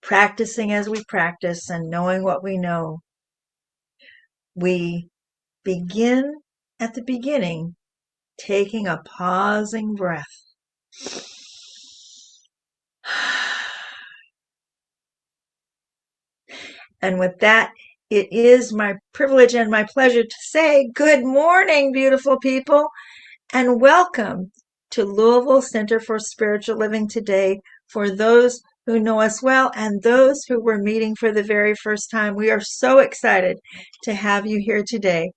practicing as we practice and knowing what we know, we begin at the beginning, taking a pausing breath. And with that, it is my privilege and my pleasure to say good morning, beautiful people, and welcome to Louisville Center for Spiritual Living today. For those who know us well and those who we're meeting for the very first time, we are so excited to have you here today.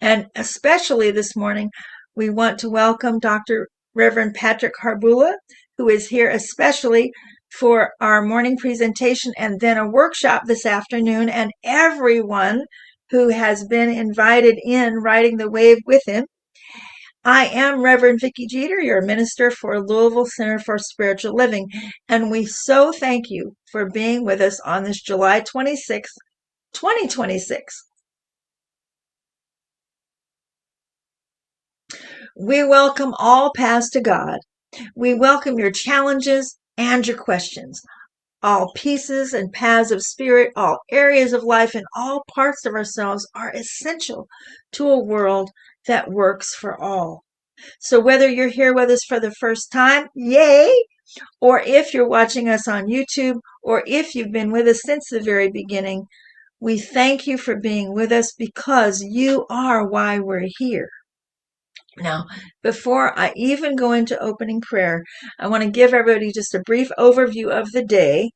And especially this morning, we want to welcome Dr. Reverend Patrick Harbula, who is here especially for our morning presentation and then a workshop this afternoon, and everyone who has been invited in riding the wave with him. I am Reverend Vicki Jeter, your minister for Louisville Center for Spiritual Living, and we so thank you for being with us on this July 26th, 2026. We welcome all paths to God. We welcome your challenges and your questions. All pieces and paths of spirit, all areas of life, and all parts of ourselves are essential to a world that works for all. So whether you're here with us for the first time, yay! Or if you're watching us on YouTube, or if you've been with us since the very beginning, we thank you for being with us because you are why we're here. Now, before I even go into opening prayer, I want to give everybody just a brief overview of the day.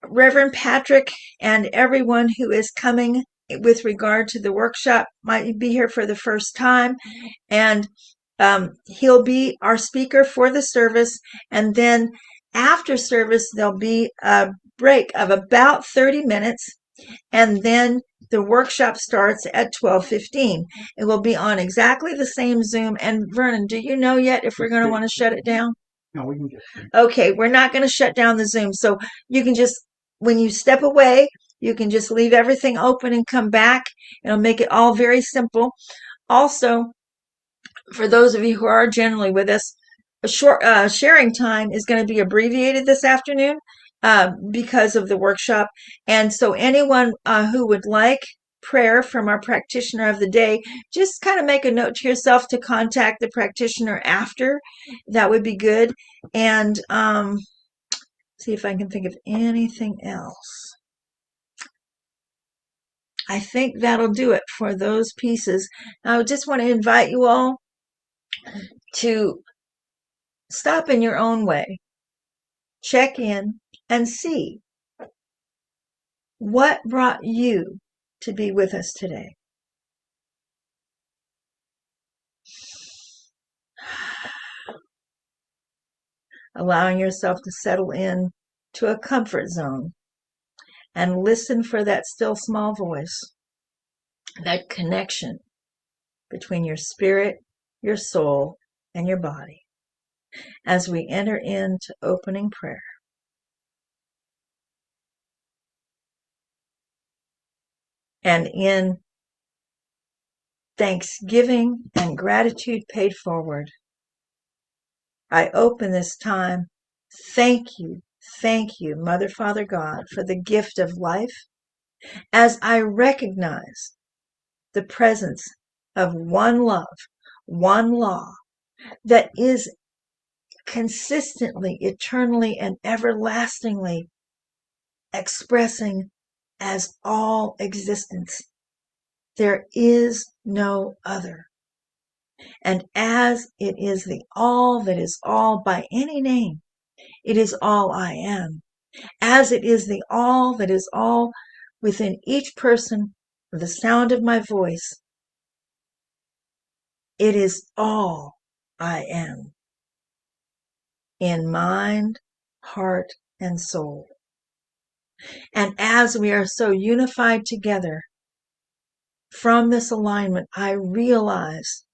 Reverend Patrick and everyone who is coming with regard to the workshop might be here for the first time, and he'll be our speaker for the service, and then after service there'll be a break of about 30 minutes, and then the workshop starts at 12:15. It will be on exactly the same Zoom. And Vernon, do you know yet if we're going to want to shut it down? No, we can get it. Okay, we're not going to shut down the Zoom. So you can just, when you step away, you can just leave everything open and come back. It'll make it all very simple. Also, for those of you who are generally with us, a short sharing time is going to be abbreviated this afternoon because of the workshop. And so anyone who would like prayer from our practitioner of the day, just kind of make a note to yourself to contact the practitioner after. That would be good. And see if I can think of anything else. I think that'll do it for those pieces. I just want to invite you all to stop in your own way, check in, and see what brought you to be with us today. Allowing yourself to settle in to a comfort zone and listen for that still small voice, that connection between your spirit, your soul, and your body as we enter into opening prayer. And in thanksgiving and gratitude paid forward, I open this time. Thank you, Mother, Father, God, for the gift of life, as I recognize the presence of one love, one law that is consistently, eternally, and everlastingly expressing as all existence. There is no other. And as it is the all that is all by any name, it is all I am. As it is the all that is all within each person, the sound of my voice, it is all I am. In mind, heart, and soul. And as we are so unified together, from this alignment, I realize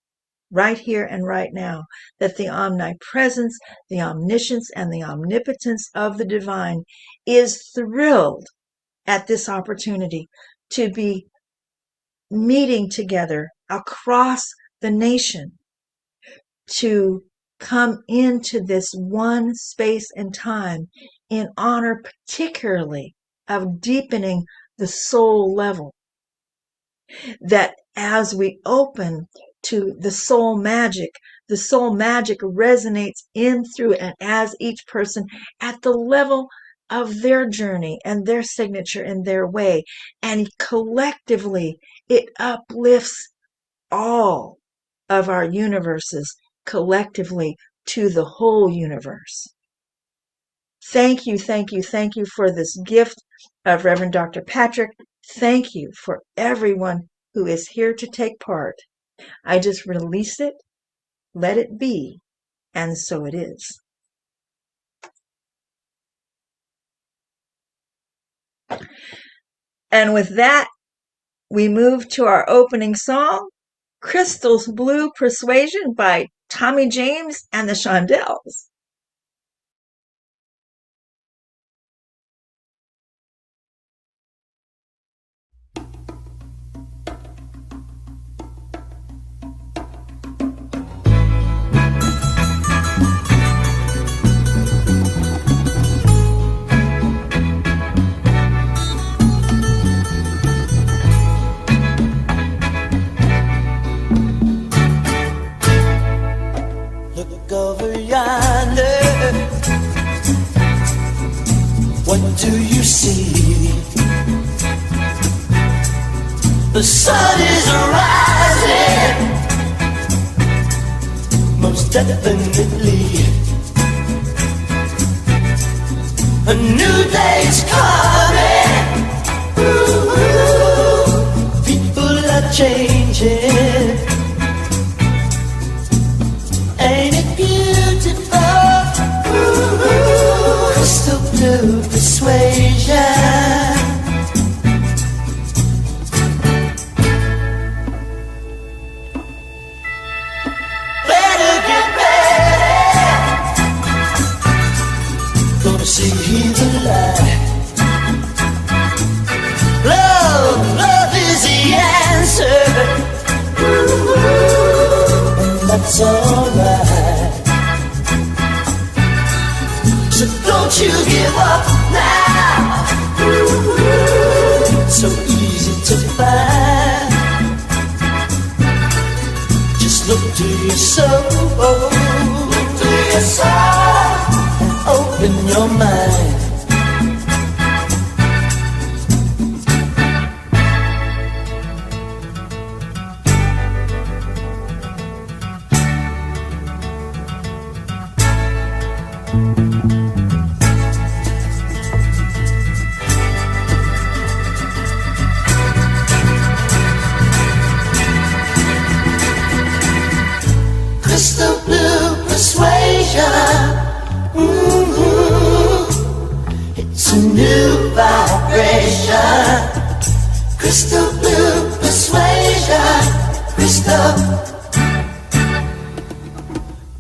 right here and right now that the omnipresence, the omniscience, and the omnipotence of the divine is thrilled at this opportunity to be meeting together across the nation to come into this one space and time in honor particularly of deepening the soul level. That as we open to the soul magic resonates in, through, and as each person at the level of their journey and their signature in their way. And collectively, it uplifts all of our universes collectively to the whole universe. Thank you, thank you, thank you for this gift of Reverend Dr. Patrick. Thank you for everyone who is here to take part. I just release it, let it be, and so it is. And with that, we move to our opening song, Crystal's Blue Persuasion by Tommy James and the Shondells. Over yonder, what do you see? The sun is rising, most definitely. A new day's coming. Ooh, people are changing. Ain't it beautiful? Ooh, crystal blue persuasion. Better get ready. Gonna see the light. Love is the answer. Ooh, and that's alright. So don't you give up now. Ooh, so easy to find. Just look to your soul, and open your mind. Crystal blue persuasion. It's a new vibration. Crystal blue persuasion. Crystal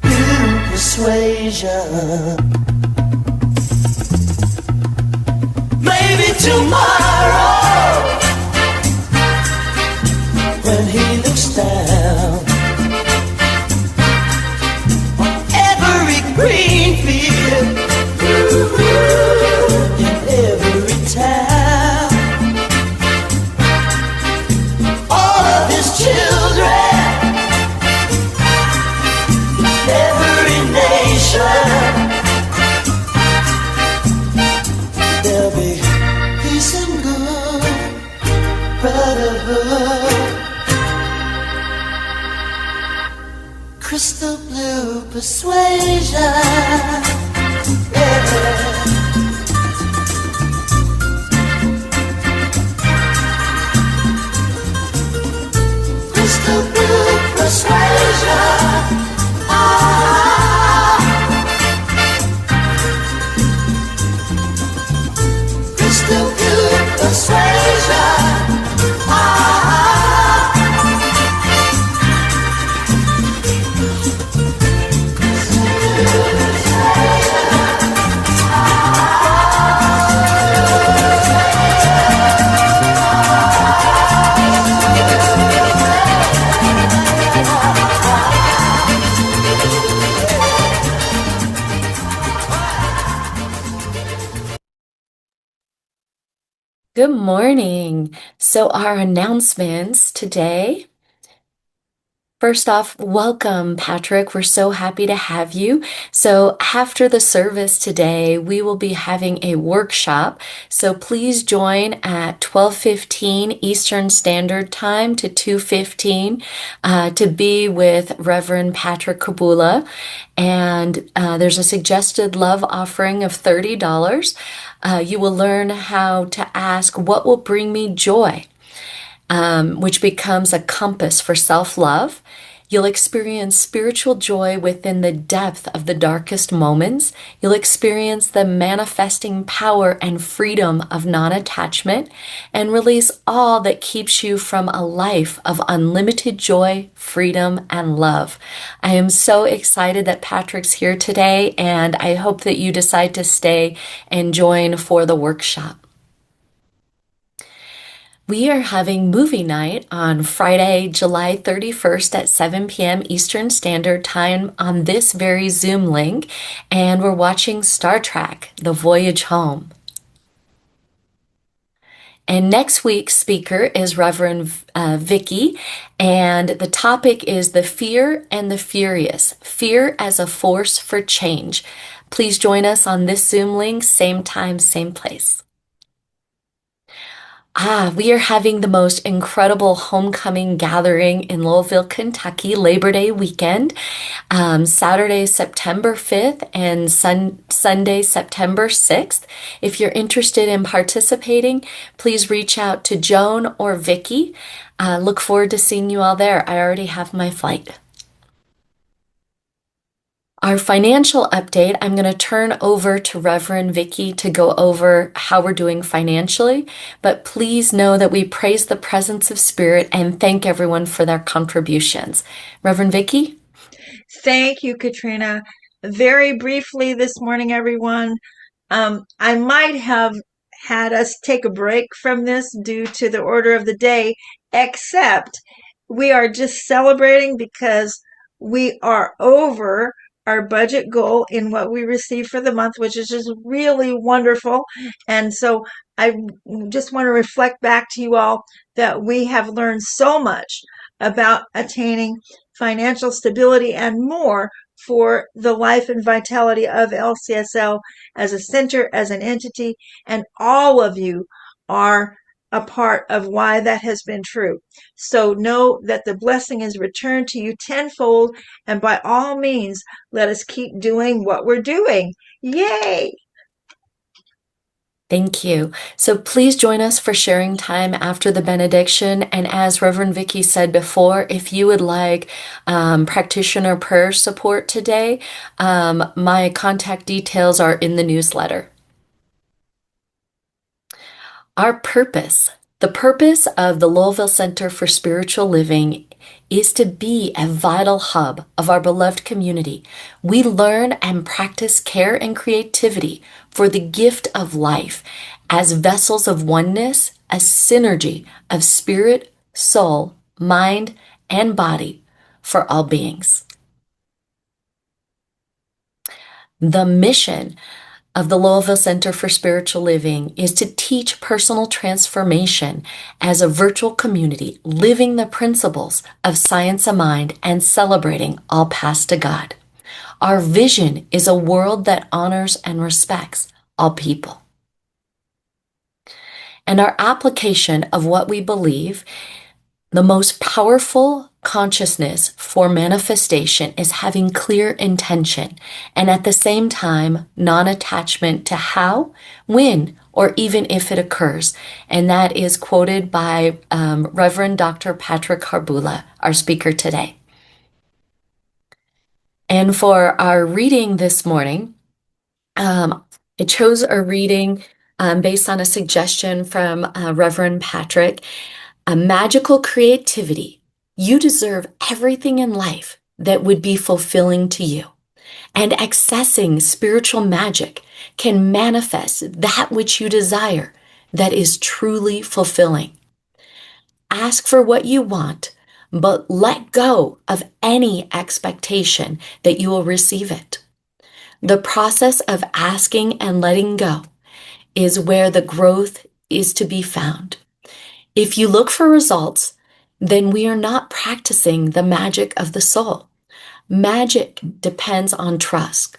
blue persuasion. Maybe tomorrow, when he looks down green field, in every town, all of his children, every nation, there'll be peace and good brotherhood. Crystal blue persuasion, yeah. Crystal blue persuasion, crystal blue persuasion, Good morning. So, our announcements today. First off, welcome, Patrick. We're so happy to have you. So, after the service today, we will be having a workshop. So, please join at 12:15 Eastern Standard Time to 2:15 to be with Reverend Patrick Harbula. And there's a suggested love offering of $30. You will learn how to ask, "What will bring me joy?" Which becomes a compass for self love. You'll experience spiritual joy within the depth of the darkest moments. You'll experience the manifesting power and freedom of non attachment and release all that keeps you from a life of unlimited joy, freedom, and love. I am so excited that Patrick's here today, and I hope that you decide to stay and join for the workshop. We are having movie night on Friday, July 31st at 7 p.m. Eastern Standard Time on this very Zoom link, and we're watching Star Trek: The Voyage Home. And next week's speaker is Reverend Vicky, and the topic is The Fear and the Furious, Fear as a Force for Change. Please join us on this Zoom link, same time, same place. We are having the most incredible homecoming gathering in Louisville, Kentucky, Labor Day weekend, Saturday, September 5th and Sunday, September 6th. If you're interested in participating, please reach out to Joan or Vicky. Look forward to seeing you all there. I already have my flight. Our financial update, I'm going to turn over to Reverend Vicky to go over how we're doing financially, but please know that we praise the presence of Spirit and thank everyone for their contributions. Reverend Vicky? Thank you, Katrina. Very briefly this morning, everyone. I might have had us take a break from this due to the order of the day, except we are just celebrating because we are over our budget goal in what we receive for the month, which is just really wonderful. And so I just want to reflect back to you all that we have learned so much about attaining financial stability and more for the life and vitality of LCSL as a center, as an entity, and all of you are a part of why that has been true. So know that the blessing is returned to you tenfold, and by all means, let us keep doing what we're doing. Yay! Thank you. So please join us for sharing time after the benediction. And as Reverend Vicky said before, if you would like practitioner prayer support today, my contact details are in the newsletter. Our purpose, the purpose of the Louisville Center for Spiritual Living is to be a vital hub of our beloved community. We learn and practice care and creativity for the gift of life as vessels of oneness, a synergy of spirit, soul, mind, and body for all beings. The mission of the Louisville Center for Spiritual Living is to teach personal transformation as a virtual community, living the principles of science of mind and celebrating all paths to God. Our vision is a world that honors and respects all people. And our application of what we believe, the most powerful consciousness for manifestation is having clear intention and at the same time non-attachment to how, when, or even if it occurs. And that is quoted by Reverend Dr. Patrick Harbula, our speaker today. And for our reading this morning, I chose a reading based on a suggestion from Reverend Patrick. A magical creativity. You deserve everything in life that would be fulfilling to you. And accessing spiritual magic can manifest that which you desire that is truly fulfilling. Ask for what you want, but let go of any expectation that you will receive it. The process of asking and letting go is where the growth is to be found. If you look for results, then we are not practicing the magic of the soul. Magic depends on trust.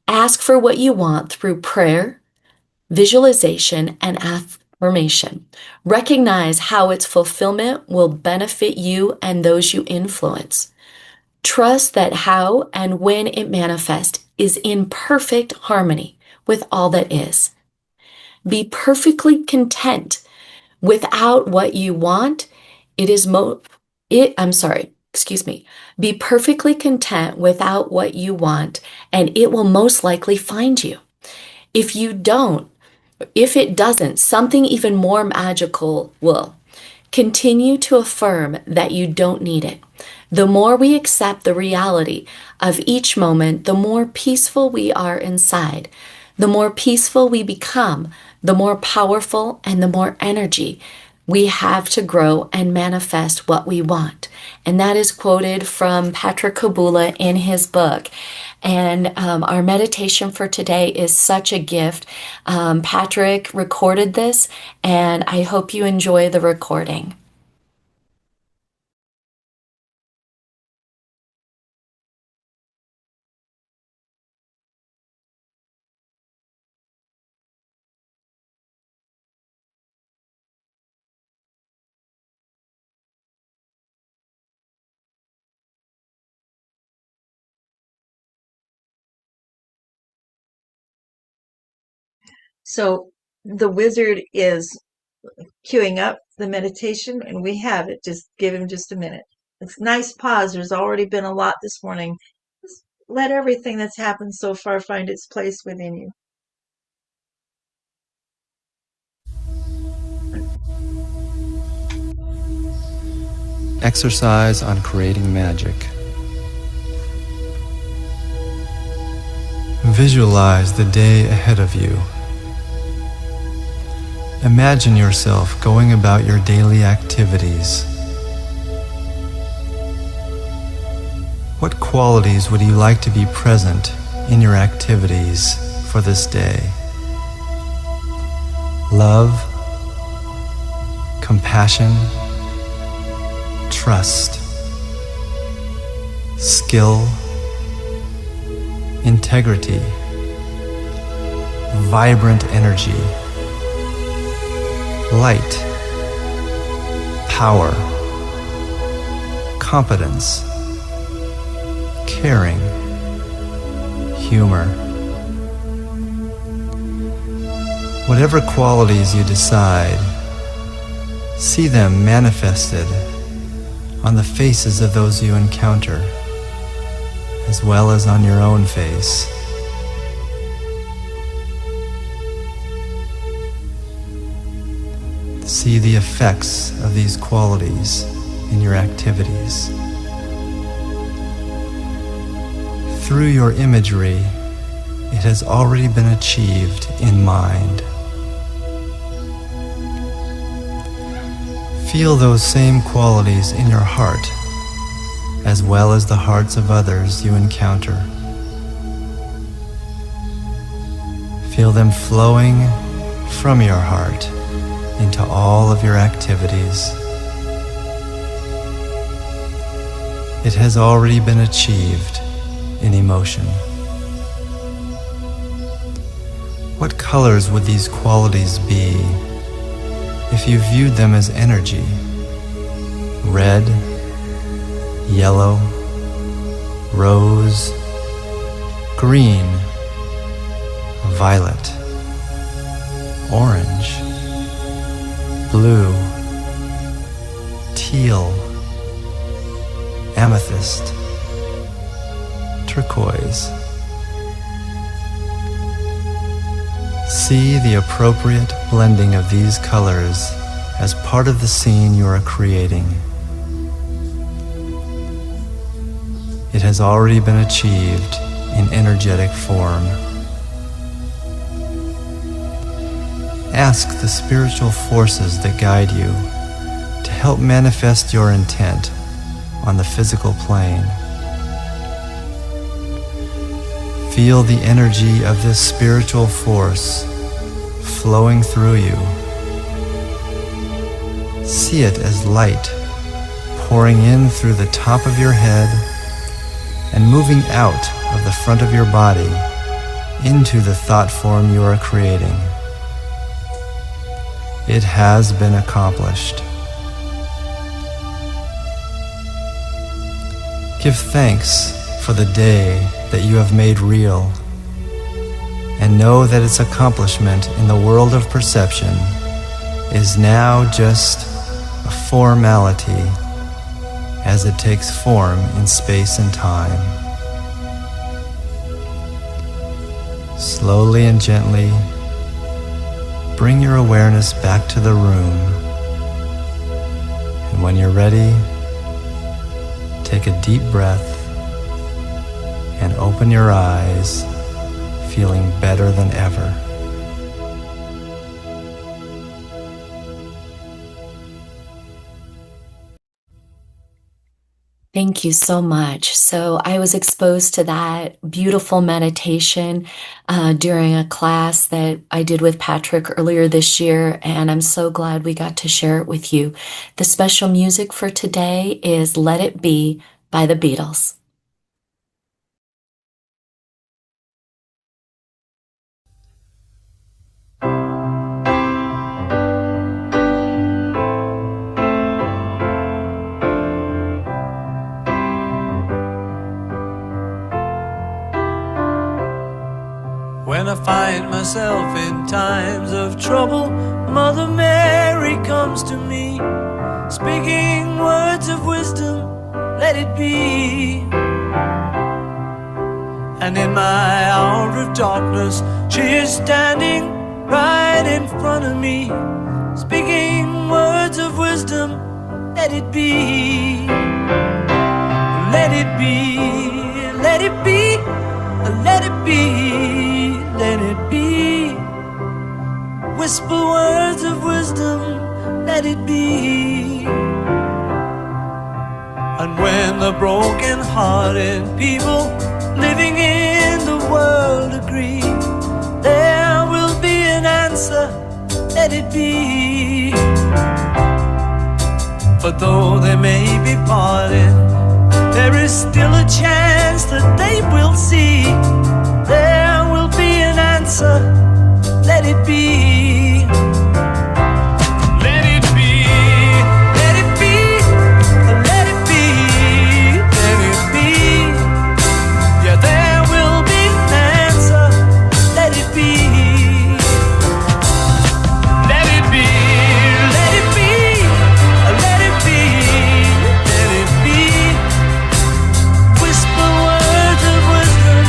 Ask for what you want through prayer, visualization, and affirmation. Recognize how its fulfillment will benefit you and those you influence. Trust that how and when it manifests is in perfect harmony with all that is. Be perfectly content without what you want. Be perfectly content without what you want, and it will most likely find you. If it doesn't, something even more magical will. Continue to affirm that you don't need it. The more we accept the reality of each moment, the more peaceful we are inside. The more peaceful we become, the more powerful and the more energy we have to grow and manifest what we want. And that is quoted from Patrick Harbula in his book. And our meditation for today is such a gift. Patrick recorded this, and I hope you enjoy the recording. So the wizard is queuing up the meditation, and we have it. Just give him just a minute. It's a nice pause. There's already been a lot this morning. Just let everything that's happened so far find its place within you. Exercise on creating magic. Visualize the day ahead of you. Imagine yourself going about your daily activities. What qualities would you like to be present in your activities for this day? Love, compassion, trust, skill, integrity, vibrant energy, light, power, competence, caring, humor. Whatever qualities you decide, see them manifested on the faces of those you encounter, as well as on your own face. See the effects of these qualities in your activities. Through your imagery, it has already been achieved in mind. Feel those same qualities in your heart, as well as the hearts of others you encounter. Feel them flowing from your heart into all of your activities. It has already been achieved in emotion. What colors would these qualities be if you viewed them as energy? Red, yellow, rose, green, violet, orange, blue, teal, amethyst, turquoise. See the appropriate blending of these colors as part of the scene you are creating. It has already been achieved in energetic form. Ask the spiritual forces that guide you to help manifest your intent on the physical plane. Feel the energy of this spiritual force flowing through you See it as light pouring in through the top of your head and moving out of the front of your body into the thought form you are creating. It has been accomplished. Give thanks for the day that you have made real, and know that its accomplishment in the world of perception is now just a formality as it takes form in space and time. Slowly and gently, bring your awareness back to the room, and when you're ready, take a deep breath and open your eyes, feeling better than ever. Thank you so much. So I was exposed to that beautiful meditation during a class that I did with Patrick earlier this year, and I'm so glad we got to share it with you. The special music for today is Let It Be by the Beatles. When I find myself in times of trouble, Mother Mary comes to me, speaking words of wisdom, let it be. And in my hour of darkness, she is standing right in front of me, speaking words of wisdom, let it be. Let it be, let it be, let it be, let it be. Whisper words of wisdom, let it be. And when the broken-hearted people living in the world agree, there will be an answer, let it be. But though they may be parted, there is still a chance that they will see. There will be an answer, let it be. Let it be, let it be, let it be, let it be. Yeah, there will be an answer, let it be. Let it be, let it be, let it be, let it be. Whisper words of wisdom,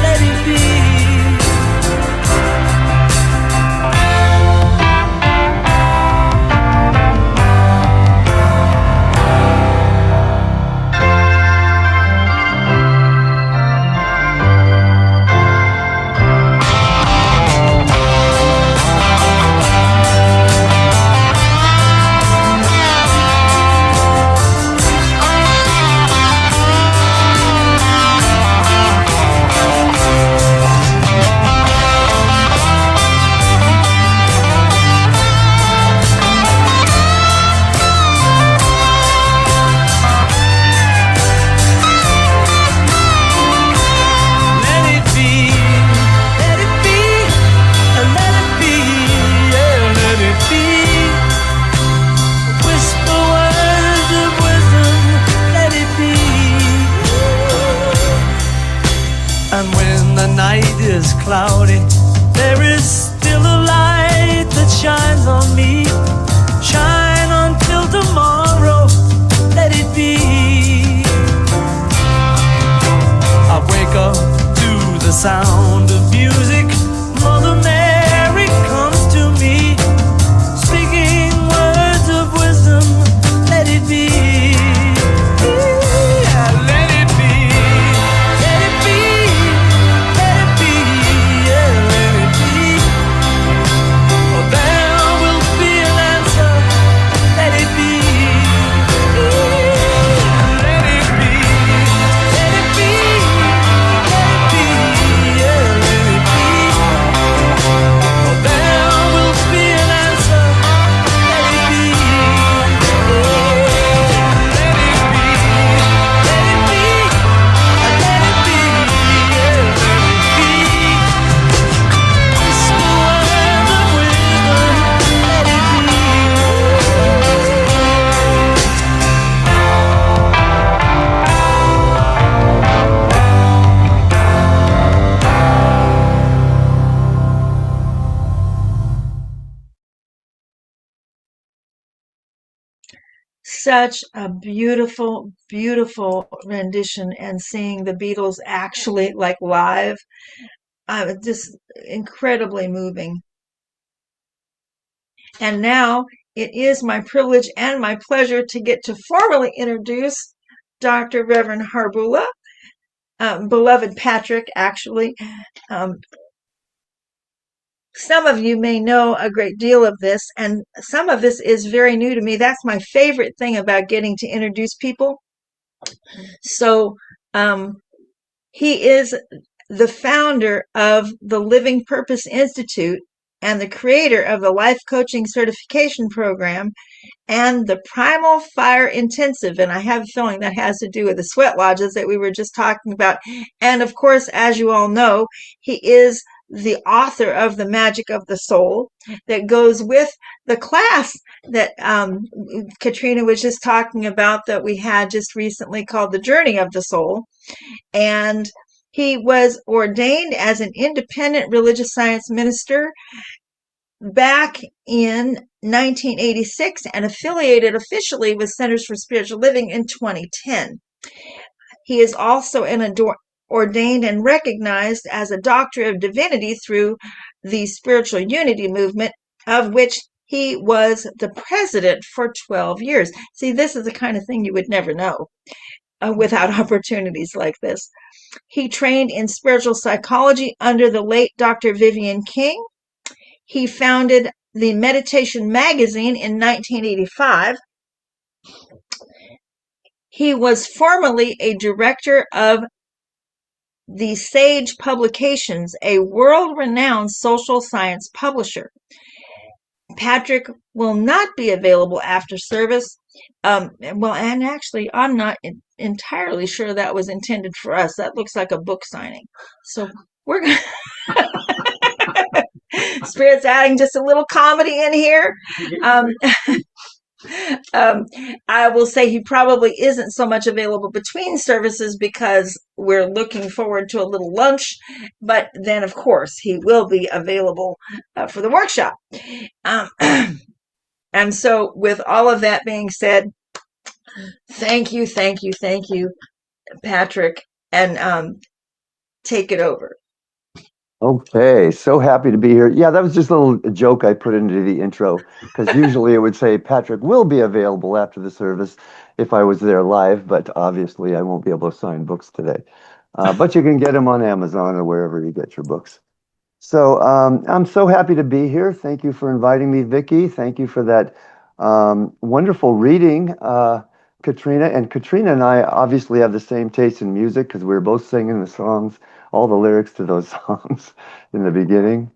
let it be. And when the night is cloudy, there is still a light that shines on me. Shine until tomorrow, let it be. I wake up to the sound of music. Mother Mary comes to me, speaking words of wisdom, let it be. Yeah. such a beautiful, beautiful rendition, and seeing the Beatles actually like live, just incredibly moving. And now it is my privilege and my pleasure to get to formally introduce Dr. Reverend Harbula, beloved Patrick, actually. Um, some of you may know a great deal of this, and some of this is very new to me. That's my favorite thing about getting to introduce people. So, he is the founder of the Living Purpose Institute and the creator of the Life Coaching Certification Program and the Primal Fire Intensive. And I have a feeling that has to do with the sweat lodges that we were just talking about. And of course, as you all know, he is the author of The Magic of the Soul that goes with the class that Katrina was just talking about that we had just recently called The Journey of the Soul. And he was ordained as an independent religious science minister back in 1986 and affiliated officially with Centers for Spiritual Living in 2010. He is also an ordained and recognized as a Doctor of Divinity through the Spiritual Unity Movement, of which he was the president for 12 years. See, this is the kind of thing you would never know without opportunities like this. He trained in spiritual psychology under the late Dr. Vivian King. He founded the Meditation Magazine in 1985. He was formerly a director of the Sage Publications, a world-renowned social science publisher. Patrick will not be available after service. Well, and actually, I'm not entirely sure that was intended for us. That looks like a book signing. So we're going to... Spirit's adding just a little comedy in here. I will say he probably isn't so much available between services because we're looking forward to a little lunch. But then, of course, he will be available for the workshop. And so, with all of that being said, thank you, Patrick, and take it over. Okay, so happy to be here. Yeah, that was just a little joke I put into the intro, because usually it would say Patrick will be available after the service if I was there live, but obviously I won't be able to sign books today. But you can get them on Amazon or wherever you get your books. So I'm so happy to be here. Thank you for inviting me, Vicki. Thank you for that wonderful reading, Katrina. And Katrina and I obviously have the same taste in music because we were both singing the songs, all the lyrics to those songs in the beginning.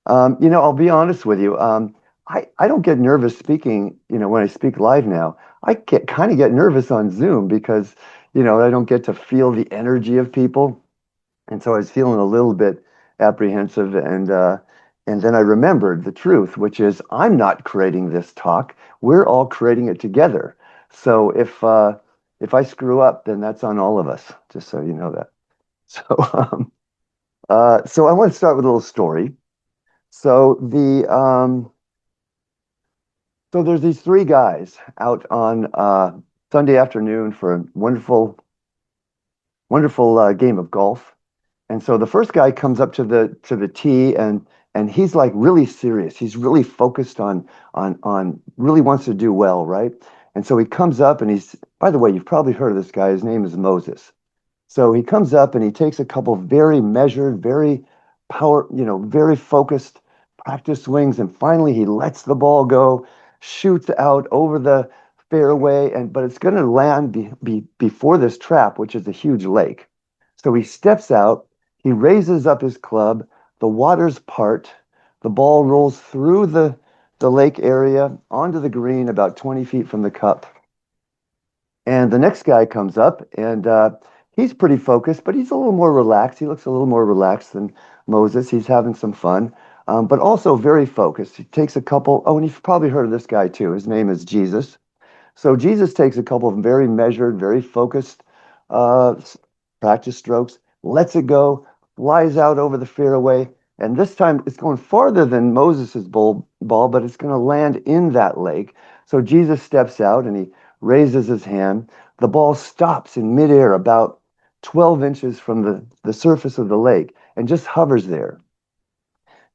I'll be honest with you. I don't get nervous speaking, when I speak live now. I kind of get nervous on Zoom because, I don't get to feel the energy of people. And so I was feeling a little bit apprehensive, and then I remembered the truth, which is I'm not creating this talk. We're all creating it together. So if I screw up, then that's on all of us, just so you know that. So so I want to start with a little story. So so there's these three guys out on Sunday afternoon for a wonderful game of golf. And so the first guy comes up to the tee, and he's like really serious. He's really focused on really wants to do well, right? And so he comes up, and by the way, you've probably heard of this guy. His name is Moses. So he comes up and he takes a couple very measured, very very focused practice swings, and finally he lets the ball go, shoots out over the fairway, but it's going to land before this trap, which is a huge lake. So he steps out. He raises up his club, the waters part, the ball rolls through the lake area onto the green about 20 feet from the cup. And the next guy comes up, and he's pretty focused, but he's a little more relaxed. He looks a little more relaxed than Moses. He's having some fun, but also very focused. He takes a couple, and you've probably heard of this guy too. His name is Jesus. So Jesus takes a couple of very measured, very focused practice strokes, lets it go, flies out over the fairway, and this time it's going farther than Moses's ball, but it's going to land in that lake. So Jesus steps out and he raises his hand. The ball stops in midair about 12 inches from the surface of the lake and just hovers there.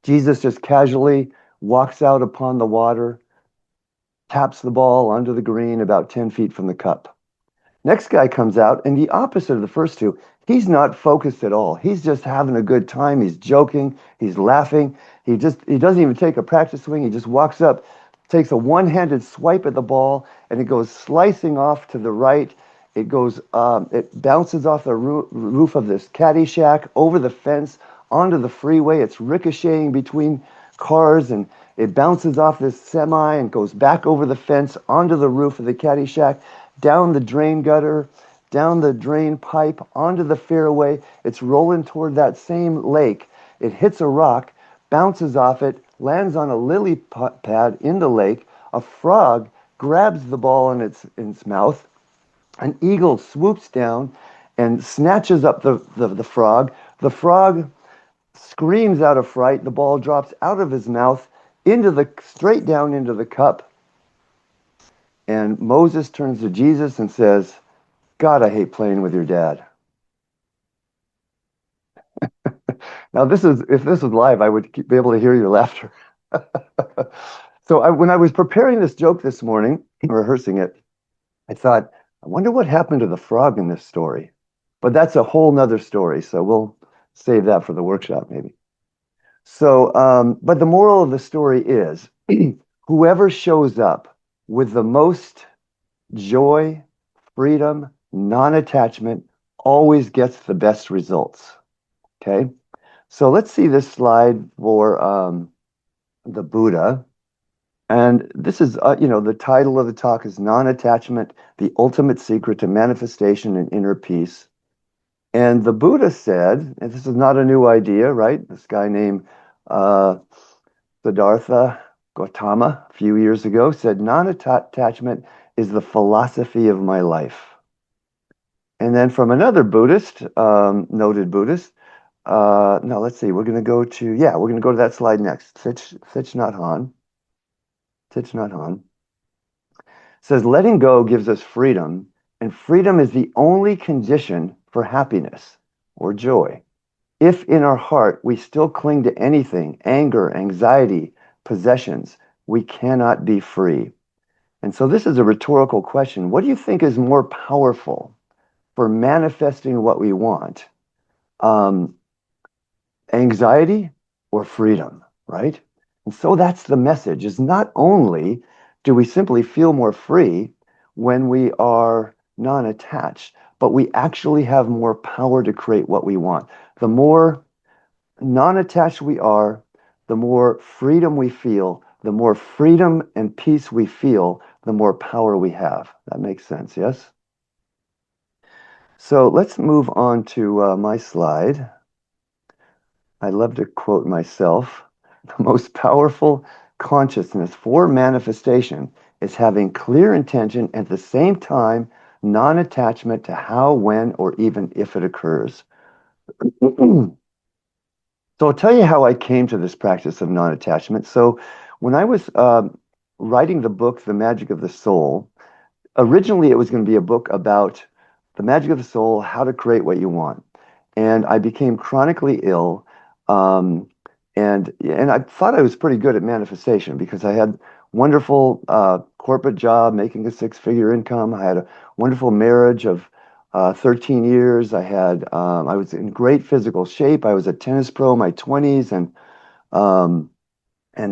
Jesus just casually walks out upon the water, taps the ball onto the green about 10 feet from the cup. Next guy comes out, and the opposite of the first two, he's not focused at all. He's just having a good time. He's joking. He's laughing. He doesn't even take a practice swing. He just walks up, takes a one-handed swipe at the ball, and it goes slicing off to the right. It bounces off the roof of this caddy shack, over the fence, onto the freeway. It's ricocheting between cars, and it bounces off this semi and goes back over the fence, onto the roof of the caddy shack, down the drain gutter, down the drain pipe, onto the fairway. It's rolling toward that same lake. It hits a rock, bounces off it, lands on a lily pad in the lake. A frog grabs the ball in its mouth. An eagle swoops down and snatches up the frog. The frog screams out of fright. The ball drops out of his mouth straight down into the cup. And Moses turns to Jesus and says, "God, I hate playing with your dad." Now, if this was live, I would be able to hear your laughter. So when I was preparing this joke this morning, rehearsing it, I thought, I wonder what happened to the frog in this story. But that's a whole nother story, so we'll save that for the workshop maybe. So, but the moral of the story is, whoever shows up with the most joy, freedom, non-attachment always gets the best results. Okay? So let's see this slide for the Buddha. And this is, the title of the talk is Non-Attachment, the Ultimate Secret to Manifestation and Inner Peace. And the Buddha said, and this is not a new idea, right? This guy named Siddhartha Gautama a few years ago said, non-attachment is the philosophy of my life. And then from another Buddhist, noted Buddhist, now let's see, we're going to go to that slide next. Thich Nhat Hanh. Thich Nhat Hanh says, letting go gives us freedom, and freedom is the only condition for happiness or joy. If in our heart we still cling to anything, anger, anxiety, possessions, we cannot be free. And so this is a rhetorical question. What do you think is more powerful for manifesting what we want? Anxiety or freedom, right? And so that's the message, is not only do we simply feel more free when we are non-attached, but we actually have more power to create what we want. The more non-attached we are, the more freedom we feel, the more freedom and peace we feel, the more power we have. That makes sense, yes? So let's move on to my slide. I love to quote myself. The most powerful consciousness for manifestation is having clear intention at the same time, non-attachment to how, when, or even if it occurs. So I'll tell you how I came to this practice of non-attachment. So when I was writing the book, The Magic of the Soul, originally it was going to be a book about the magic of the soul, how to create what you want. And I became chronically ill. And I thought I was pretty good at manifestation because I had wonderful corporate job, making a six-figure income. I had a wonderful marriage of 13 years. I was in great physical shape. I was a tennis pro in my 20s and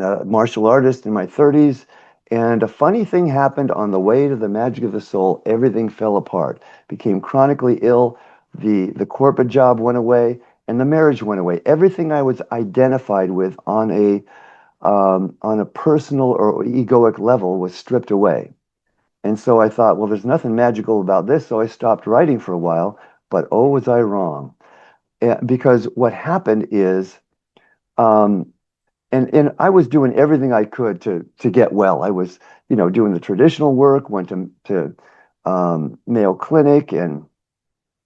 a martial artist in my 30s. And a funny thing happened on the way to the magic of the soul. Everything fell apart. Became chronically ill. The corporate job went away. And the marriage went away. Everything I was identified with on a personal or egoic level was stripped away. And so I thought, well, there's nothing magical about this. So I stopped writing for a while. But oh, was I wrong? Because what happened is, and I was doing everything I could to get well. I was, doing the traditional work. Went to Mayo Clinic and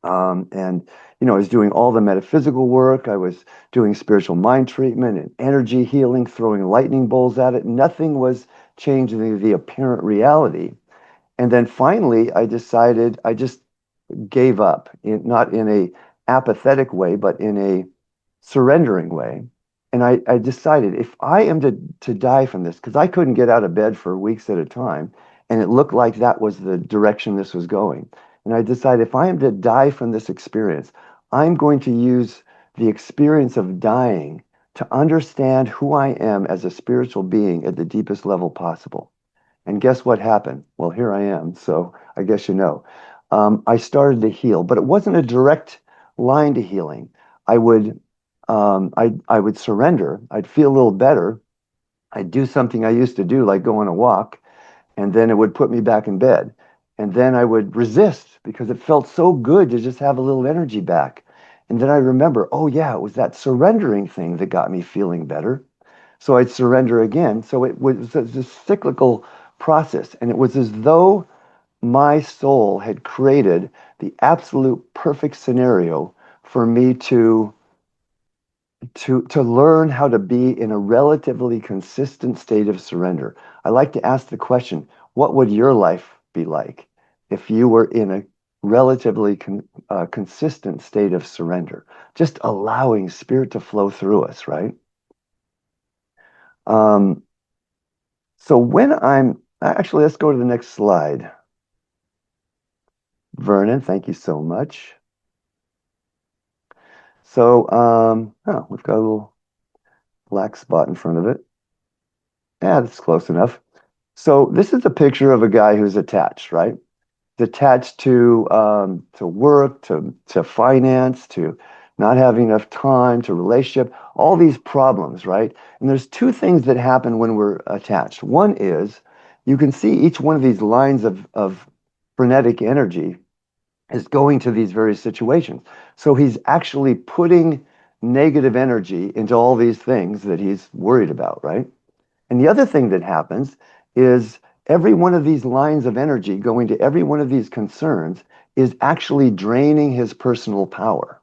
I was doing all the metaphysical work. I was doing spiritual mind treatment and energy healing, throwing lightning bolts at it. Nothing was changing the apparent reality. And then finally, I decided I just gave up, not in a apathetic way, but in a surrendering way. And I decided if I am to die from this, because I couldn't get out of bed for weeks at a time, and it looked like that was the direction this was going. And I decided if I am to die from this experience, I'm going to use the experience of dying to understand who I am as a spiritual being at the deepest level possible. And guess what happened? Well, here I am. So I guess you know. I started to heal, but it wasn't a direct line to healing. I would I would surrender. I'd feel a little better. I'd do something I used to do, like go on a walk, and then it would put me back in bed. And then I would resist because it felt so good to just have a little energy back. And then I remember, oh yeah, it was that surrendering thing that got me feeling better. So I'd surrender again. So it was this cyclical process. And it was as though my soul had created the absolute perfect scenario for me to learn how to be in a relatively consistent state of surrender. I like to ask the question, what would your life be like if you were in a relatively consistent state of surrender? Just allowing spirit to flow through us, right? Um, so when actually, let's go to the next slide. Vernon, thank you so much. So, oh, we've got a little black spot in front of it. Yeah, that's close enough. So this is a picture of a guy who's attached, right? He's attached to work, to finance, to not having enough time, to relationship, all these problems, right? And there's two things that happen when we're attached. One is you can see each one of these lines of frenetic energy is going to these various situations. So he's actually putting negative energy into all these things that he's worried about, right? And the other thing that happens is every one of these lines of energy going to every one of these concerns is actually draining his personal power.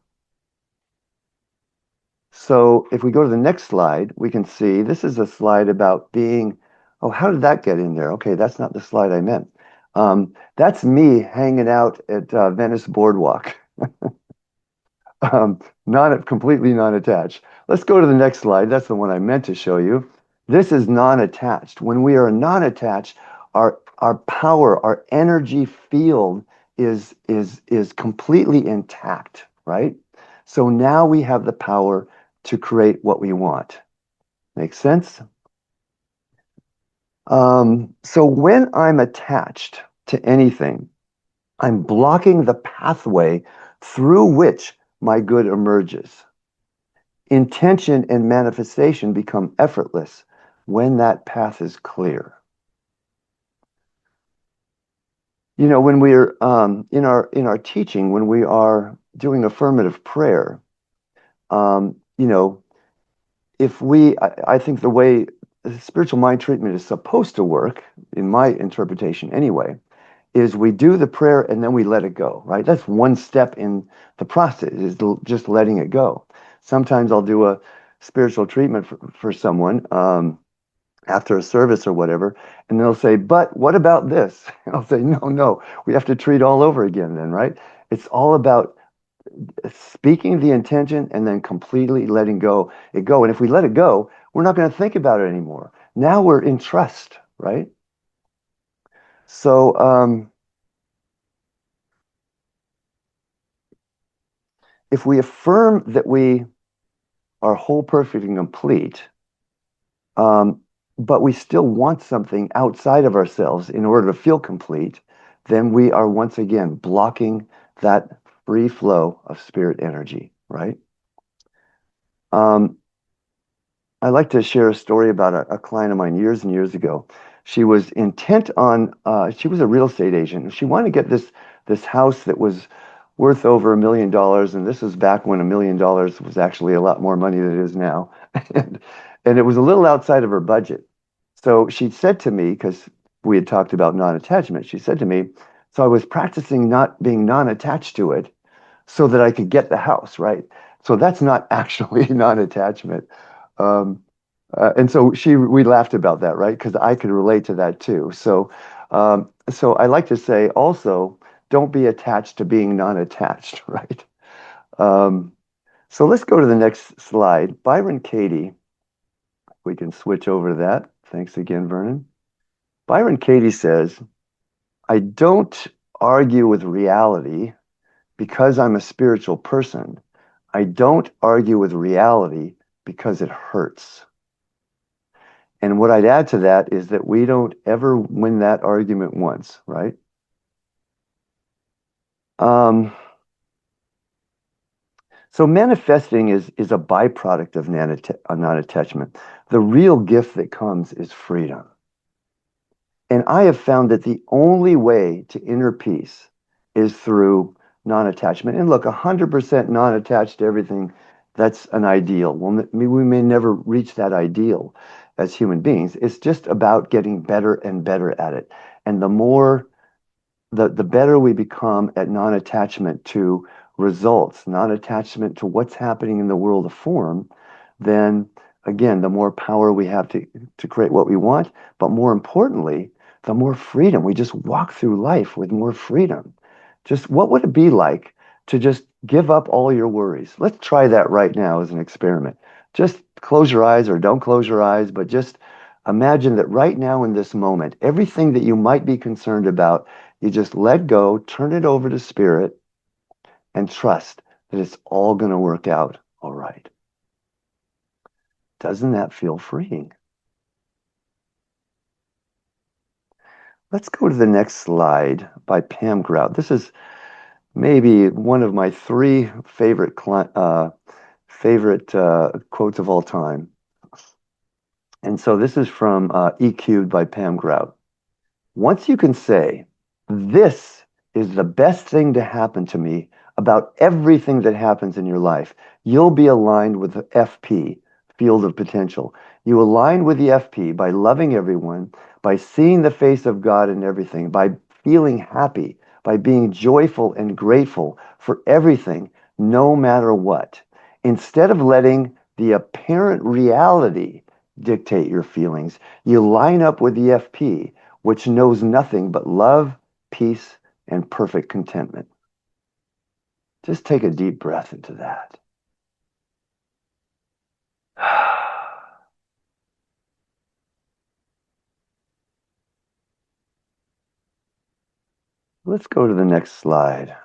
So if we go to the next slide, we can see this is a slide about being, oh, how did that get in there? Okay, that's not the slide I meant. That's me hanging out at Venice Boardwalk, not completely non-attached. Let's go to the next slide. That's the one I meant to show you. This is non-attached. When we are non-attached, our power, our energy field is completely intact, right? So now we have the power to create what we want. Make sense? So when I'm attached to anything, I'm blocking the pathway through which my good emerges. Intention and manifestation become effortless when that path is clear. You know, when we're in our teaching, when we are doing affirmative prayer, you know, I think the way spiritual mind treatment is supposed to work, in my interpretation anyway, is we do the prayer and then we let it go, right? That's one step in the process, is just letting it go. Sometimes I'll do a spiritual treatment for someone after a service or whatever, and they'll say, but what about this? And I'll say, no, we have to treat all over again then, right? It's all about speaking the intention and then completely letting it go. And if we let it go, we're not going to think about it anymore. Now we're in trust, right? So if we affirm that we are whole, perfect, and complete, but we still want something outside of ourselves in order to feel complete, then we are once again blocking that free flow of spirit energy, right? I'd like to share a story about a client of mine years and years ago. She was intent on, she was a real estate agent. She wanted to get this house that was worth over $1 million. And this was back when $1 million was actually a lot more money than it is now. And it was a little outside of her budget. So she said to me, because we had talked about non-attachment, she said to me, so I was practicing not being non-attached to it so that I could get the house, right? So that's not actually non-attachment. And so we laughed about that, right? Because I could relate to that too. So so I like to say also, don't be attached to being non-attached, right? Um, so let's go to the next slide. Byron Katie, we can switch over to that. Thanks again, Vernon. Byron Katie says, I don't argue with reality because I'm a spiritual person. I don't argue with reality because it hurts. And what I'd add to that is that we don't ever win that argument once, right? Um, so manifesting is a byproduct of non-attachment. The real gift that comes is freedom. And I have found that the only way to inner peace is through non-attachment. And look, 100% non-attached to everything, that's an ideal. Well, we may never reach that ideal as human beings. It's just about getting better and better at it. And the better we become at non-attachment to results, non-attachment to what's happening in the world of form, then again, the more power we have to create what we want, but more importantly, the more freedom. We just walk through life with more freedom. Just what would it be like to just give up all your worries? Let's try that right now as an experiment. Just close your eyes or don't close your eyes, but just imagine that right now in this moment, everything that you might be concerned about, you just let go, turn it over to spirit, and trust that it's all going to work out all right. Doesn't that feel freeing? Let's go to the next slide by Pam Grout. This is maybe one of my three favorite quotes of all time. And so this is from EQ'd by Pam Grout. Once you can say, this is the best thing to happen to me about everything that happens in your life, you'll be aligned with the FP, field of potential. You align with the FP by loving everyone, by seeing the face of God in everything, by feeling happy, by being joyful and grateful for everything, no matter what. Instead of letting the apparent reality dictate your feelings, you line up with the FP, which knows nothing but love, peace, and perfect contentment. Just take a deep breath into that. Let's go to the next slide.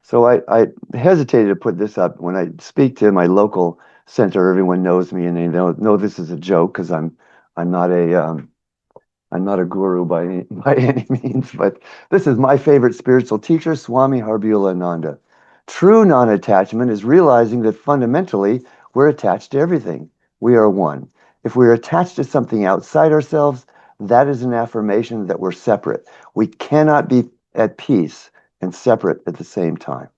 So I hesitated to put this up. When I speak to my local center, everyone knows me and they know this is a joke because I'm not a guru by any means, but this is my favorite spiritual teacher, Swami Harbula Ananda. True non-attachment is realizing that fundamentally we're attached to everything. We are one. If we're attached to something outside ourselves, that is an affirmation that we're separate. We cannot be at peace and separate at the same time.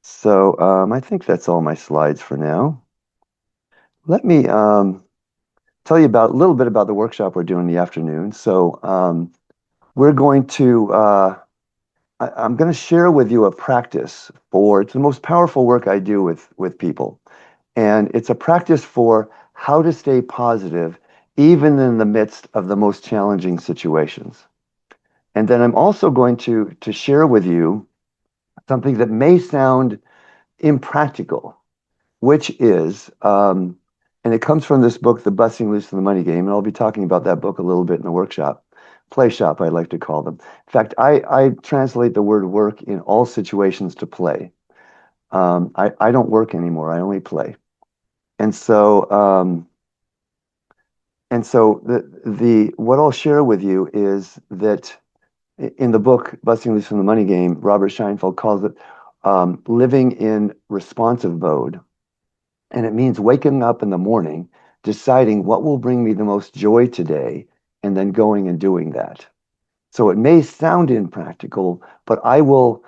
So I think that's all my slides for now. Let me tell you a little bit about the workshop we're doing in the afternoon. So we're going to, I'm going to share with you a practice it's the most powerful work I do with people. And it's a practice for how to stay positive, even in the midst of the most challenging situations. And then I'm also going to share with you something that may sound impractical, which is, and it comes from this book, The Busting Loose in the Money Game, and I'll be talking about that book a little bit in the workshop. Play shop, I like to call them. In fact, I translate the word work in all situations to play. I don't work anymore, I only play. And so what I'll share with you is that in the book, Busting Loose from the Money Game, Robert Scheinfeld calls it living in responsive mode. And it means waking up in the morning, deciding what will bring me the most joy today, and then going and doing that. So it may sound impractical, but I will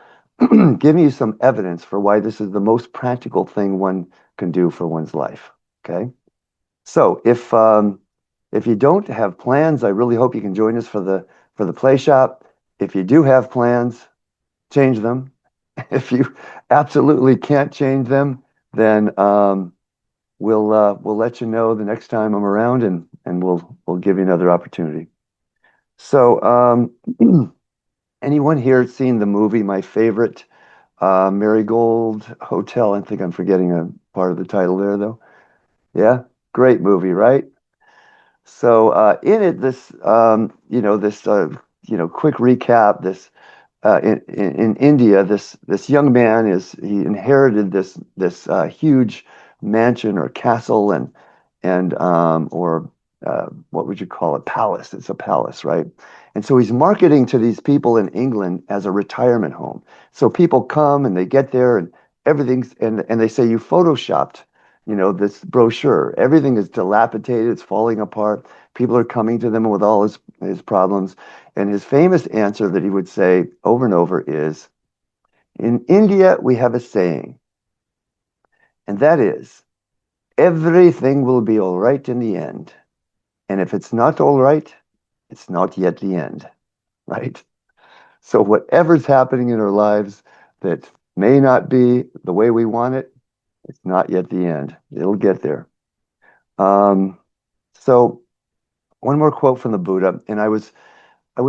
give you some evidence for why this is the most practical thing one can do for one's life. Okay? So if you don't have plans, I really hope you can join us for the play shop. If you do have plans, change them. If you absolutely can't change them, then we'll let you know the next time I'm around, and and we'll give you another opportunity. So, anyone here seen the movie My Favorite Marigold Hotel? I think I'm forgetting a part of the title there, though. Yeah, great movie, right? So in it, quick recap. In India, this young man he inherited this huge mansion or castle and or what would you call it? Palace. It's a palace, right? And so he's marketing to these people in England as a retirement home. So people come and they get there and everything's and they say you photoshopped, this brochure. Everything is dilapidated. It's falling apart. People are coming to them with all his problems. And his famous answer that he would say over and over is, in India, we have a saying, and that is, everything will be all right in the end. And if it's not all right, it's not yet the end, right? So whatever's happening in our lives that may not be the way we want it, it's not yet the end. It'll get there. So one more quote from the Buddha, and I was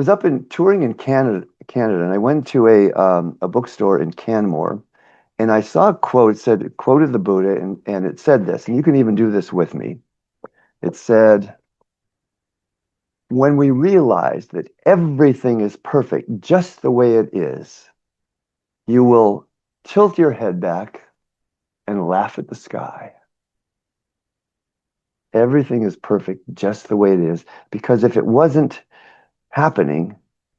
up in touring in Canada, and I went to a bookstore in Canmore, and I saw a quote. It quoted the Buddha, and it said this, and you can even do this with me. It said, when we realize that everything is perfect just the way it is, you will tilt your head back and laugh at the sky. Everything is perfect just the way it is, because if it wasn't happening,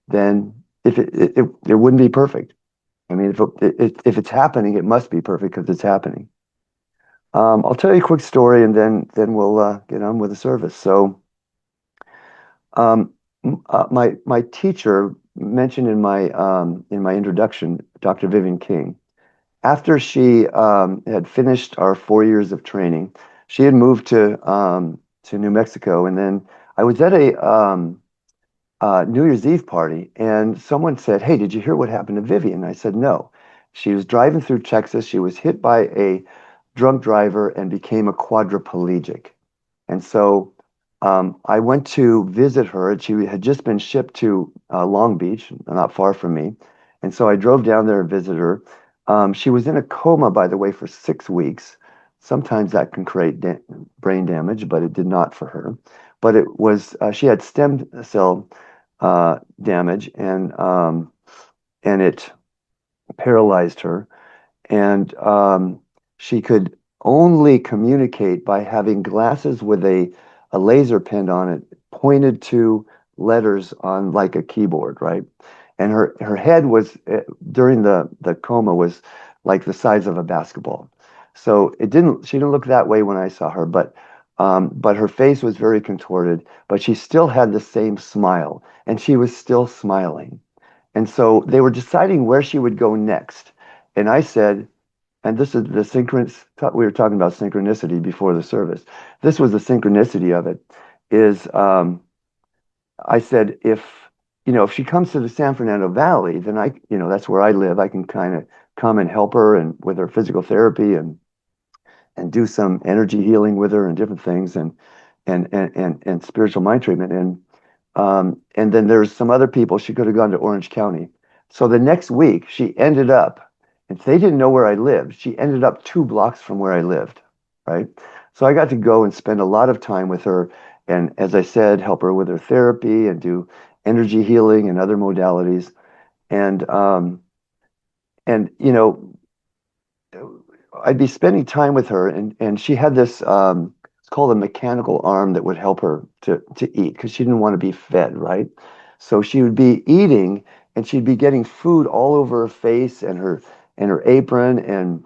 then it wouldn't be perfect. I mean, if it's happening, it must be perfect because it's happening. I'll tell you a quick story, and then we'll get on with the service. So, my teacher mentioned in my introduction, Dr. Vivian King. After she had finished our 4 years of training, she had moved to New Mexico, and then I was at a New Year's Eve party, and someone said, "Hey, did you hear what happened to Vivian?" I said, "No." She was driving through Texas. She was hit by a drunk driver and became a quadriplegic. And so I went to visit her, and she had just been shipped to Long Beach, not far from me. And so I drove down there and visited her. She was in a coma, by the way, for 6 weeks. Sometimes that can create brain damage, but it did not for her. But it was she had stem cell damage, and it paralyzed her, and she could only communicate by having glasses with a laser pinned on it, pointed to letters on like a keyboard, right? And her head was during the coma was like the size of a basketball. So she didn't look that way when I saw her, but her face was very contorted, but she still had the same smile, and she was still smiling. And so they were deciding where she would go next. And I said, and this is the we were talking about synchronicity before the service. This was the synchronicity of it, is I said, if she comes to the San Fernando Valley, then that's where I live. I can kind of come and help her and with her physical therapy and do some energy healing with her and different things and spiritual mind treatment. And then there's some other people. She could have gone to Orange County. So the next week she ended up, and they didn't know where I lived. She ended up 2 blocks from where I lived, right? So I got to go and spend a lot of time with her. And as I said, help her with her therapy and do energy healing and other modalities. And I'd be spending time with her, and she had this it's called a mechanical arm that would help her to eat because she didn't want to be fed, right? So she would be eating, and she'd be getting food all over her face and her apron. And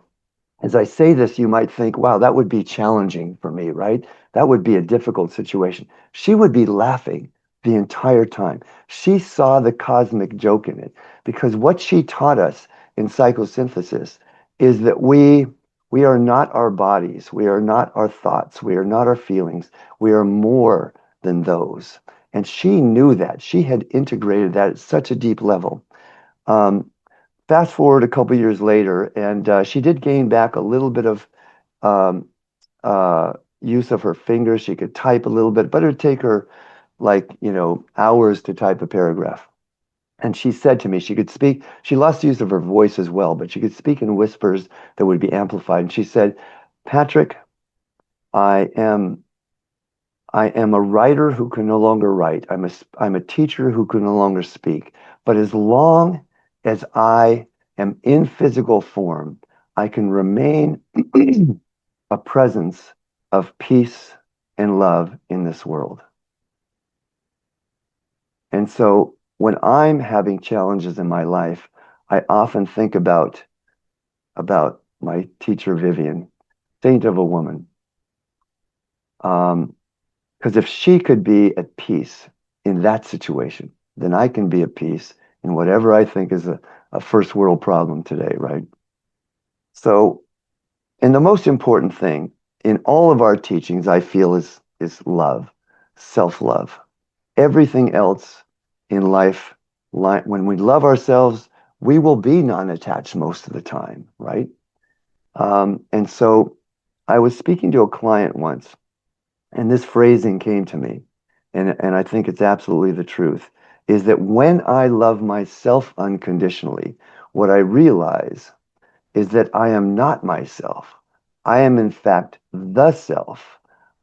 as I say this, you might think, wow, that would be challenging for me, right? That would be a difficult situation. She would be laughing the entire time. She saw the cosmic joke in it, because what she taught us in psychosynthesis is that we are not our bodies. We are not our thoughts. We are not our feelings. We are more than those. And she knew that. She had integrated that at such a deep level. Fast forward a couple years later, and she did gain back a little bit of use of her fingers. She could type a little bit, but it'd take her like, hours to type a paragraph. And she said to me, she could speak, she lost use of her voice as well, but she could speak in whispers that would be amplified. And she said, Patrick, I am a writer who can no longer write. I'm a teacher who can no longer speak. But as long as I am in physical form, I can remain a presence of peace and love in this world. And so when I'm having challenges in my life, I often think about my teacher, Vivian, saint of a woman. Because if she could be at peace in that situation, then I can be at peace in whatever I think is a first world problem today, right? So, and the most important thing in all of our teachings, I feel, is love, self-love. Everything else in life, when we love ourselves, we will be non-attached most of the time, right? And so I was speaking to a client once, and this phrasing came to me, and I think it's absolutely the truth, is that when I love myself unconditionally, what I realize is that I am not myself. I am, in fact, the self.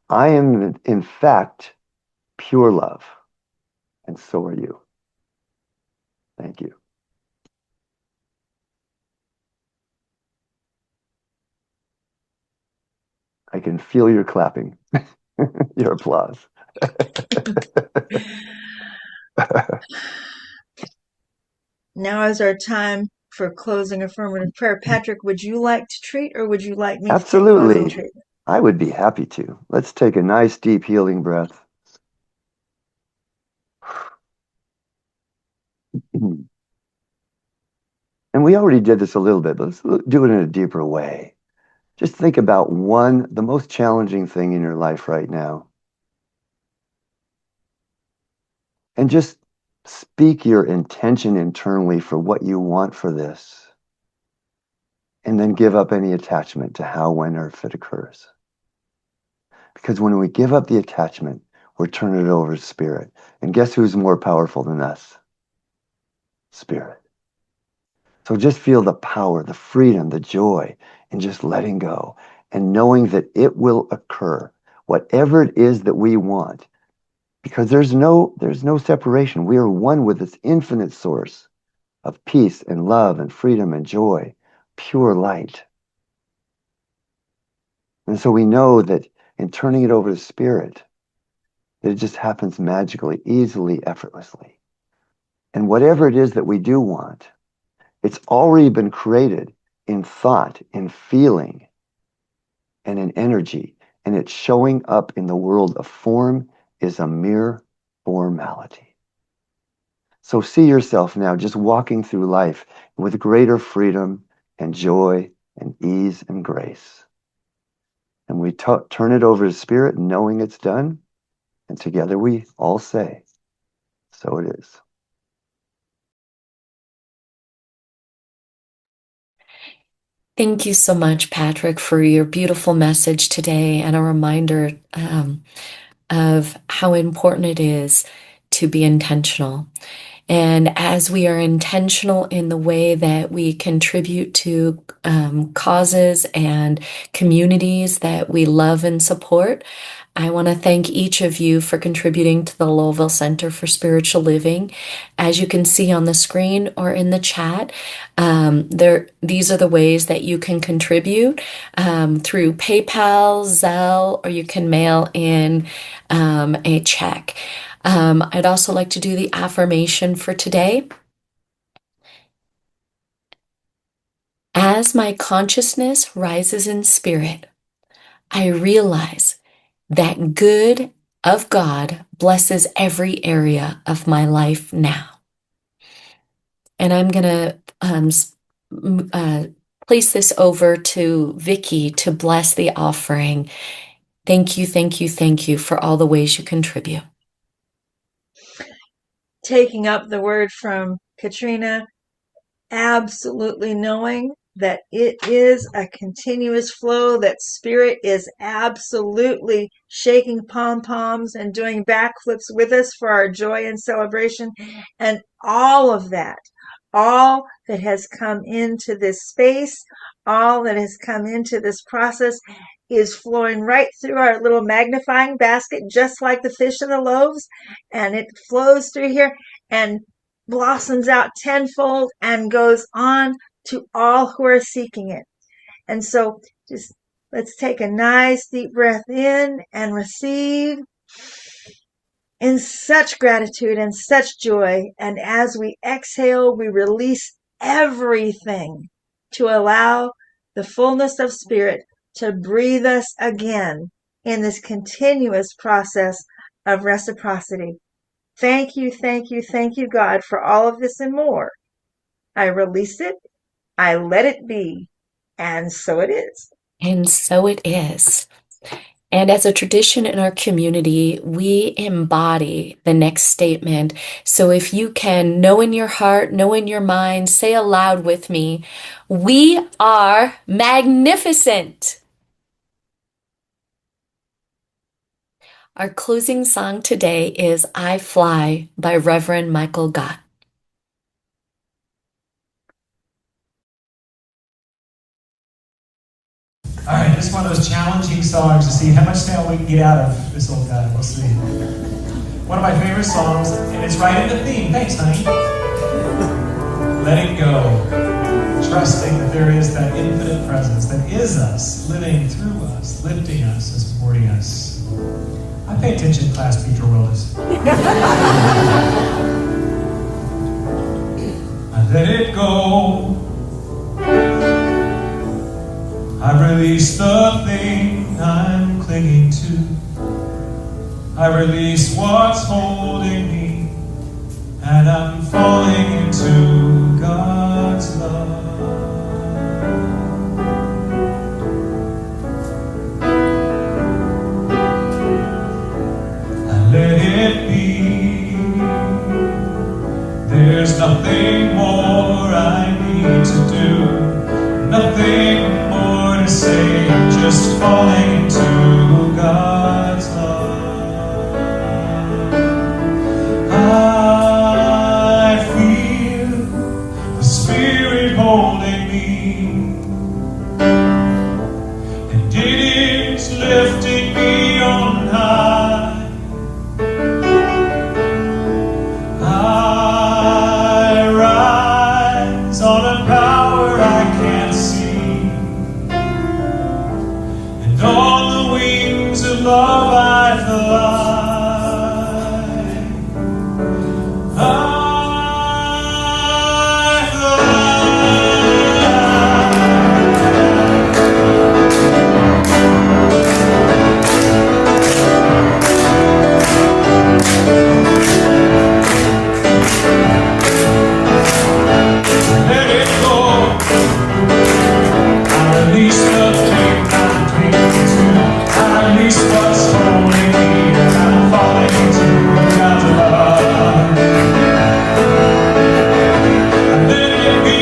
I am, in fact, pure love. And so are you. Thank you. I can feel your clapping, your applause. Now is our time for closing affirmative prayer. Patrick, would you like to treat, or would you like me to take closing Absolutely. treatment? I would be happy to. Let's take a nice, deep, healing breath. And we already did this a little bit, but let's do it in a deeper way. Just think about the most challenging thing in your life right now. And just speak your intention internally for what you want for this. And then give up any attachment to how, when, or if it occurs. Because when we give up the attachment, we're turning it over to spirit. And guess who's more powerful than us? Spirit. So just feel the power, the freedom, the joy, and just letting go. And knowing that it will occur, whatever it is that we want. Because there's no separation. We are one with this infinite source of peace and love and freedom and joy, pure light. And so we know that in turning it over to spirit, that it just happens magically, easily, effortlessly. And whatever it is that we do want, it's already been created in thought, in feeling, and in energy. And it's showing up in the world of form is a mere formality. So see yourself now just walking through life with greater freedom and joy and ease and grace. And we turn it over to spirit, knowing it's done. And together we all say, so it is. Thank you so much, Patrick, for your beautiful message today and a reminder of how important it is to be intentional. And as we are intentional in the way that we contribute to causes and communities that we love and support, I want to thank each of you for contributing to the Lowell Center for Spiritual Living. As you can see on the screen or in the chat, these are the ways that you can contribute through PayPal, Zelle, or you can mail in a check. I'd also like to do the affirmation for today. As my consciousness rises in spirit, I realize that good of God blesses every area of my life now. And I'm going to place this over to Vicky to bless the offering. Thank you, thank you, thank you for all the ways you contribute. Taking up the word from Katrina, absolutely knowing that it is a continuous flow, that Spirit is absolutely shaking pom-poms and doing backflips with us for our joy and celebration. And all of that, all that has come into this space, all that has come into this process is flowing right through our little magnifying basket, just like the fish and the loaves. And it flows through here and blossoms out tenfold and goes on to all who are seeking it. And so just let's take a nice deep breath in and receive in such gratitude and such joy. And as we exhale, we release everything to allow the fullness of Spirit to breathe us again in this continuous process of reciprocity. Thank you, thank you, thank you, God, for all of this and more. I release it, I let it be, and so it is. And so it is. And as a tradition in our community, we embody the next statement. So if you can know in your heart, know in your mind, say aloud with me, we are magnificent. Our closing song today is I Fly by Reverend Michael Gott. All right, this is one of those challenging songs to see how much sound we can get out of this old guy. We'll see. One of my favorite songs, and it's right in the theme. Thanks, honey. Let it go. Trusting that there is that infinite presence that is us, living through us, lifting us, and supporting us. I pay attention in class, Peter Wilders. I let it go. I release the thing I'm clinging to. I release what's holding me, and I'm falling into God's love. I let it be. There's nothing more I need to do, nothing more to say, I'm just falling into God's love. I feel the Spirit holding me, and it is lifting me on high. I rise on a power I can't see, and on the wings of love I fly. Let it go. I release the thing I'm clinging to. I release what's holding me, and I'm falling into God's love. I let it be.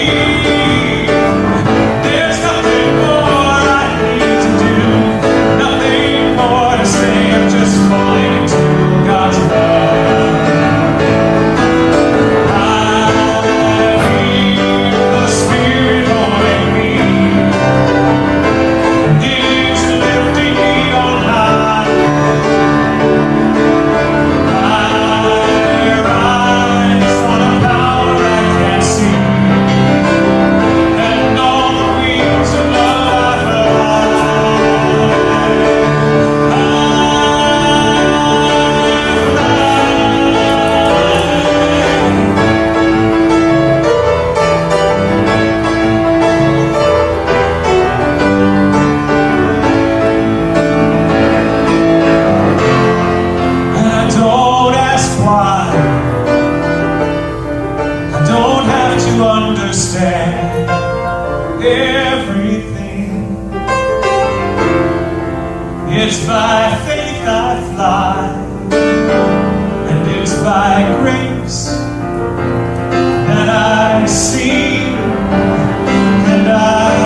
There's nothing more I need to do, nothing more to say. I'm just falling into God's love. I feel the Spirit holding me, and it's lifting me on high. I rise on a power I can't see, and on the wings of love I I don't ask why. I don't have to understand everything. It's by faith I fly, and it's by grace that I see, and I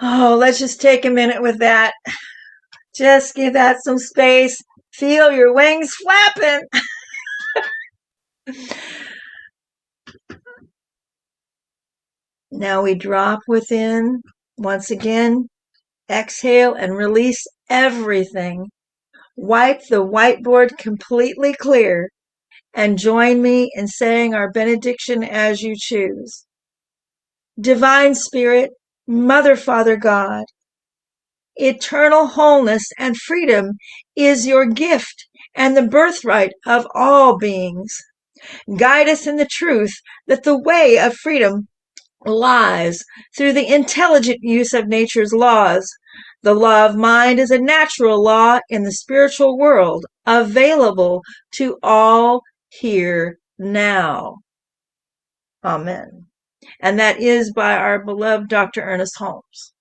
Oh, let's just take a minute with that. Just give that some space. Feel your wings flapping. Now we drop within. Once again, exhale and release everything. Wipe the whiteboard completely clear and join me in saying our benediction as you choose. Divine Spirit, Mother, Father, God, eternal wholeness and freedom is your gift and the birthright of all beings. Guide us in the truth that the way of freedom lies through the intelligent use of nature's laws. The law of mind is a natural law in the spiritual world, available to all here now. Amen. And that is by our beloved Dr. Ernest Holmes.